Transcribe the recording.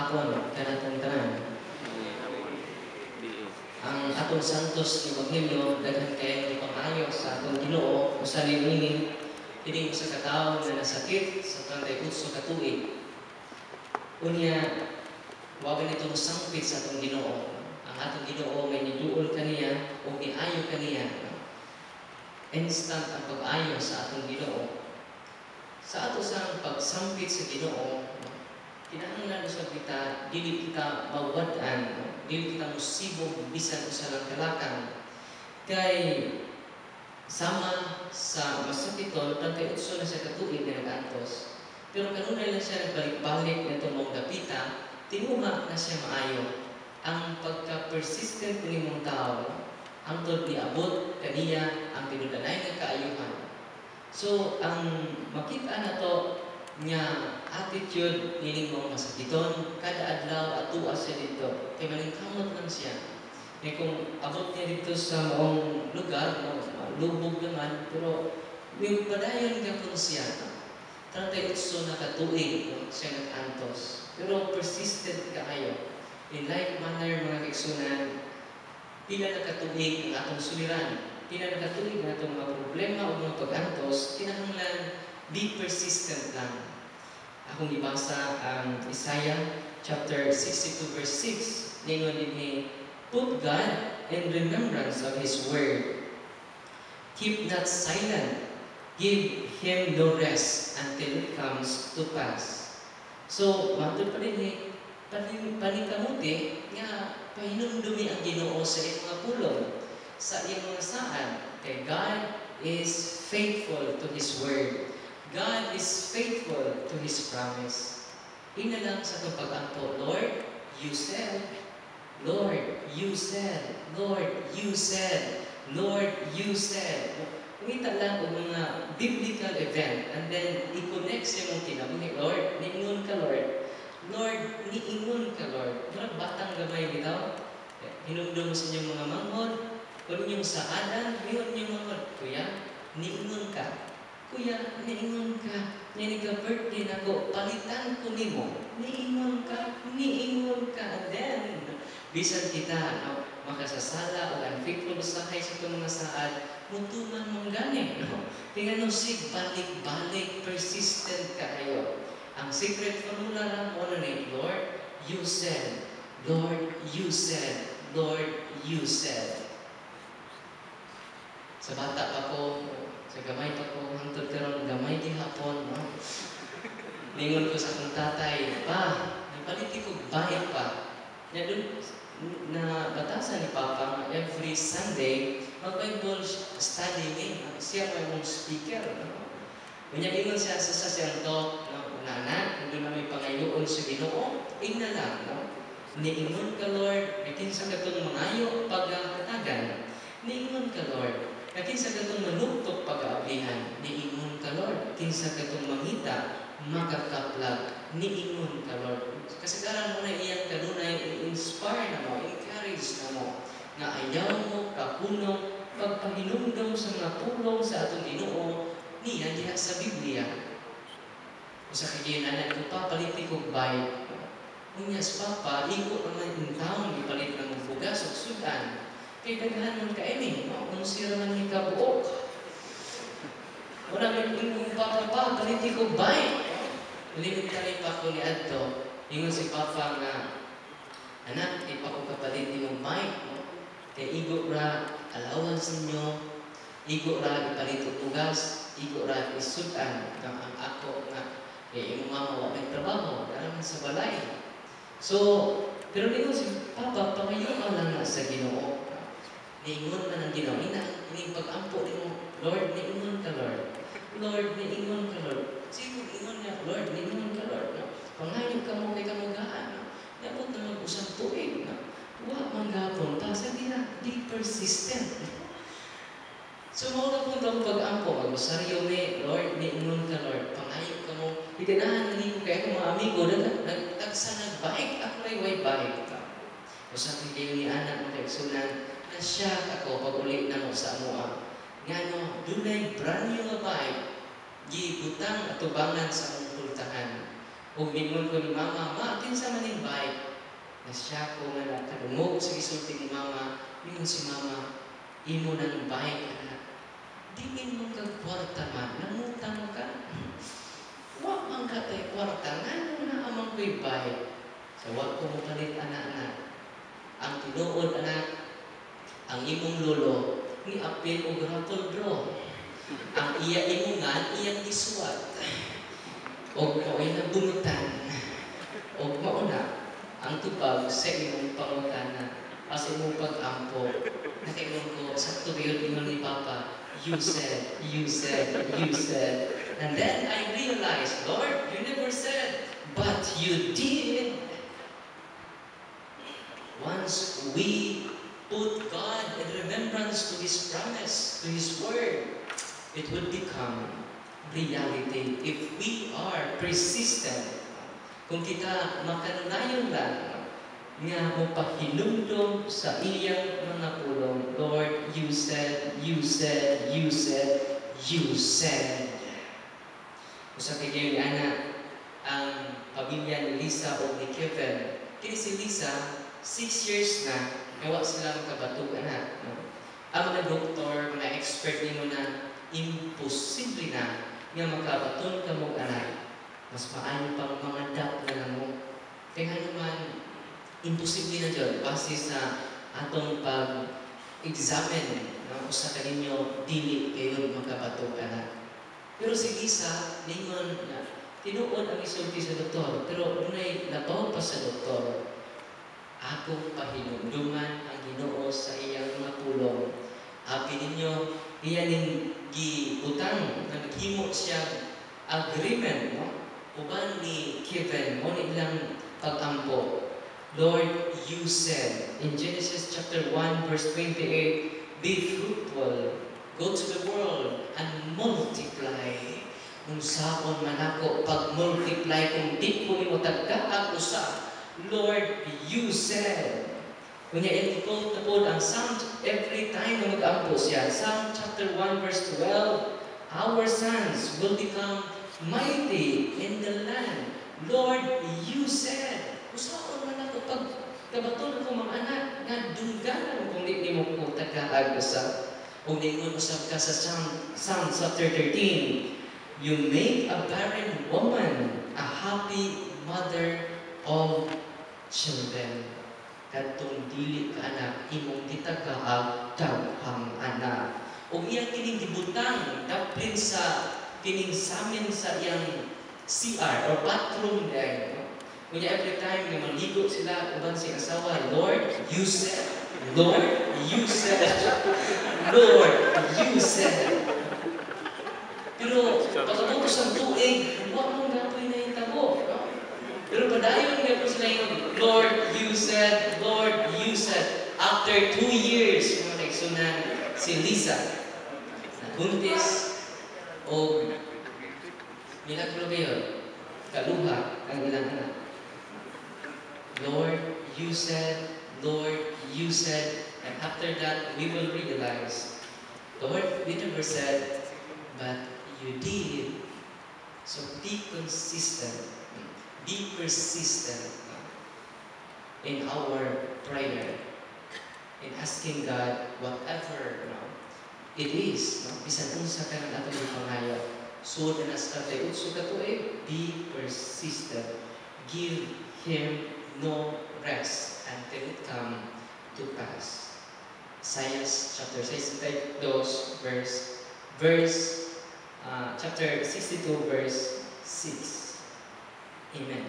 Akon kanatong tanan. Ang atong santos ebanghelyo daghan kay gipangayo sa atong Ginoo usahay ini kini usa ka tawo nga nasakit sa 38 ka tuig. Unya wa ganito sangpit sa atong Ginoo. Ang atong Ginoo may niduol kaniya o giayo kaniya. Instant ang pag-ayo sa atong Ginoo. Sa ato sang pagsampit sa Ginoo, kinahanglan usab kita dili kita mawad-an, dili kita musibog bisan usa lang kalakang. Kay sama sa masakiton 38 na siya katuig na nag-antos. Pero kanunay lang siya nagbalik-balik nitong mong dapita, tinuha na siya maayo. Ang pagka-persistent ni mong tao, ang tod niabot kaniya ang tinudanay ng kaayuhan. So, ang makita na to nga attitude nining mga masakiton, kada adlaw atua siya dito. Kaya malingkamot lang siya. Kaya kung abot niya dito sa maong lugar, lubog naman, pero yung padayon ka kung siya. 38 na katuig siya nag-antos. Pero persistent ka kayo. In like manner, mga kaigsunan, pila na katuig ang atong suliran. Pila na katuig ang atong mga problema o mga pag-antos, kinahanglan be persistent lang. Akong ibasa ang Isaiah chapter 62 verse 6. Ningon din put God in remembrance of His word. Keep not silent. Give Him no rest until it comes to pass. So, matod pa din panikamuti nga pahinumdumi ang Ginoo sa iyong mga pulong, sa iyong mga saan. Kay God is faithful to His word. God is faithful to His promise. Ina lang sa itong pag-ampo, Lord, you said. Lord, you said. Lord, you said. Lord, you said. Kumita lang o mga biblical event and then i-connect sa mong kinabuhi, Lord, niingon ka, Lord. Lord, niingon ka, Lord. Murag batang gamay bitaw. Hinumdum sa inyong mga manghod, kung inyong saadan, ngayon inyong manghod, Kuya, niingon ka. Kuya, niingon ka. Nini ka birthday na ko, palitan ko ni mo. Niingon ka, niingon ka. And then, bisan kita, makasasala o unfaithful usahay sa itong mga saad, mutuman mong gani. Tingnan mo sig, balik-balik, persistent ka kayo. Ang secret formula lang mo ni Lord, you said. Lord, you said. Lord, you said. Sa bata pa ko, sa gamay pa ko, hantod karon gamay di hapon, no? Lingon ko sa akong tatay, pa, napaliti ko bahay pa. Na doon, na batasan ni Papa, every Sunday, mag-Bible study ni, siya may mong speaker, no? Kanya lingon siya sa sasyan to, no? Nana, doon na may pangayoon sa Ginoo, ina lang, no? Niingon ka, Lord, nakinsa ka itong mangayo pag-hatagan. Niingon ka, Lord. Nakinsa ka itong manuktok pag-aablihan. Niingon ka, Lord. Kinsa ka itong mangita, makakaplag. Niingon ka, Lord. Kasagaran mo na iyang kanunay, i-inspire na mo, encourage na mo, na ayaw mo, kapunong, pagpahinumdum sa mga tulong sa atong Ginoo, niya diha sa Biblia. Sa kaginan ko, papaliti ko bike. Unyas, Papa, iko naman yung taong ipalit ng bugas o sudan. Kaya daghan man kainin, kung sira man yung kabuok. Wala man yung Papa, paliti ko bike. Limit pa ko ni Adto. Ingon si Papa nga, anak, di pa ko kapaliti yung bike. Kaya igo ra, allowance ninyo, igo ra, ipalit ko bugas, igo ra, isudan. Ang ako nga, kaya yung mama wala may trabaho, dahil sa balay. So, pero ningon si Papa, pangayon lang na sa Ginoo. Niingon na ng Ginoo. Ining pag-ampo mo, Lord, niingon ka, Lord. Lord, niingon ka, Lord. Sige, niingon niya, Lord, niingon ka, Lord. Pangayon ka mo kay kamugaan. Dapat na mag-usang tuig. Huwag manggapon. Kasi di persistent. So, mauna po itong pag-ampo. Mag-usaryo ni, Lord, niingon ka, Lord. Pangayon ka mo. Iganahan na niyo kayo mga amigo. Nagtagsa nag-bike. Ako na yung bike ka. O sa kayo ni anak mo kaigsunan, na-shock ako pag ulit na mo sa amuha. Nga no, dunay brand new nga bike, gibutang at tubangan sa mong pultahan. O gingon ko ni mama, ma, kinsa man ning bike? Na siya ko nga nakadungog sa isulti ni mama, yun si mama, imo ng bike, anak. Di mo kag kwarta man, nangutang ka. Wa man ka tay kwarta, nga na amang ko'y bike. So, wag ko mo palit, anak. Ang tinuod, anak, ang imong lolo, ni apil o grapple draw. Ang iya imungan, iyang isuwat. O mao'y nabunutan. O mauna, ang tupag sa imong pangutana. Sa imong pag-ampo. Nakinom ko, sakto yun ni Papa, you said. And then I realized, Lord, you never said, but you did. Once we put God in remembrance to His promise, to His word, it will become reality if we are persistent. Kung kita makanunayon lang nga mo pahinumdum sa iyang mga pulong, Lord, you said. Usa kay ni ana ang pamilya ni Lisa o ni Kevin. Kini si Lisa, 6 years na, gawa sila makabatog anak. No? Ang mga doktor, mga expert nimo na imposible na nga makabaton ka mong anak. Mas maayo pang mga dak na mo. Kaya naman, imposible na dyan base sa atong pag-examine na usa ka ninyo dili kayo makabatog anak. Pero si Lisa, ningon na tinuod ang isulti sa doktor, pero dunay labaw pa sa doktor. Akong pahinumduman ang Ginoo sa iyang mga pulong. Api ninyo, iyaning gibutang na naghimo siya agreement, no? Uban ni Kevin, mo nilang pag-ampo. Lord, you said in Genesis chapter 1 verse 28, be fruitful, go to the world and multiply. Kung saon man ako pag-multiply, kung di ko imo tagkaag usa, Lord, you said. Kunya i-quote na po ang Psalm every time na mag-ampo siya. Psalm chapter 1 verse 12, our sons will become mighty in the land. Lord, you said. Usaon man ako pag kabaton ko mga anak nga dungganan kung di mo ko tagkaag usa. O ningon usab ka sa Psalm chapter 13, you make a barren woman a happy mother of children. Kadtong dili ka anak, imong gitagaag daghang anak. O iyang kining gibutang daplin sa kining samin sa iyang CR or bathroom there. Kunya every time na maligo sila, uban si asawa, Lord, you said. Lord, you said. Lord, you said. Pero pagkatapos ang tuig, huwag mong gapoy na yung tabo. No? Pero padayon nga po sila yung Lord, you said. Lord, you said. After 2 years, mga kaigsunan, si Lisa, naguntis, o milagro kayo, kaluha ang ilang anak. Lord, you said. Lord, you said. And after that, we will realize, Lord, we never said, but you did. So be consistent. Be persistent in our prayer, in asking God whatever it is. Bisan unsa ka ng atong pangayo. So na sa tayo, so ka to be persistent. Give Him no rest until it come to pass. Isaiah chapter 62 chapter 62 verse 6. Amen.